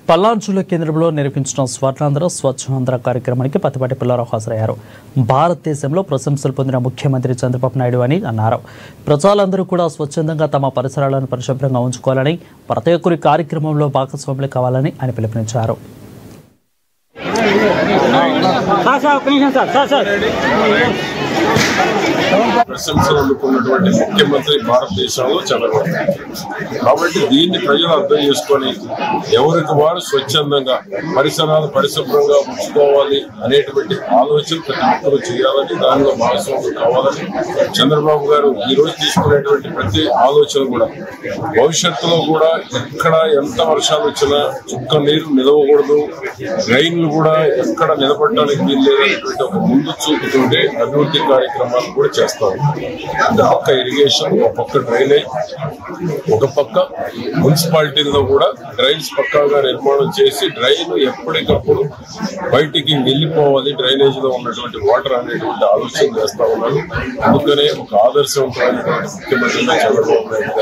పల్నాడు జిల్లా కేంద్రంలో నిర్వహించిన స్వర్ణాంధ్ర స్వచ్ఛాంధ్ర కార్యక్రమానికి పత్తిపాటి పుల్లారావు హాజరయ్యారు. భారతదేశంలో ప్రశంసలు పొందిన ముఖ్యమంత్రి చంద్రబాబు నాయుడు అని అన్నారు. ప్రజలందరూ కూడా స్వచ్ఛందంగా తమ పరిసరాలను పరిశుభ్రంగా ఉంచుకోవాలని, ప్రతి ఒక్కరి కార్యక్రమంలో భాగస్వాములు కావాలని ఆయన పిలుపునిచ్చారు. ప్రశంసలు అందుకున్నటువంటి ముఖ్యమంత్రి భారతదేశంలో చంద్రబాబు. కాబట్టి దీన్ని ప్రజలు అర్థం చేసుకొని ఎవరికి వారు స్వచ్ఛందంగా పరిసరాలు పరిశుభ్రంగా ఉంచుకోవాలి అనేటువంటి ఆలోచన ప్రతి ఒక్కరూ చేయాలని, దానిలో భాగస్వాములు కావాలని చంద్రబాబు గారు ఈ రోజు తీసుకునేటువంటి ప్రతి ఆలోచన కూడా భవిష్యత్తులో కూడా ఎక్కడ ఎంత వర్షాలు వచ్చినా చుక్క నీరు నిలవకూడదు, డ్రైన్లు కూడా ఎక్కడ నిలబడడానికి వీలు లేదనేటువంటి ఒక ముందు చూపుతుంటే అభివృద్ధి కార్యక్రమాలు కూడా చేస్తాం. ఒక పక్క ఇరిగేషన్, ఒక పక్క డ్రైనేజ్, ఒక పక్క మున్సిపాలిటీల్లో కూడా డ్రైన్స్ పక్కాగా నిర్మాణం చేసి డ్రైన్ ఎప్పటికప్పుడు బయటికి వెళ్ళిపోవాలి, డ్రైనేజ్ లో ఉన్నటువంటి వాటర్ అనేటువంటి ఆలోచన చేస్తా ఉన్నారు. అందుకనే ఒక ఆదర్శవంతమైనటువంటి ముఖ్యమంత్రిగా చంద్రబాబు నాయుడు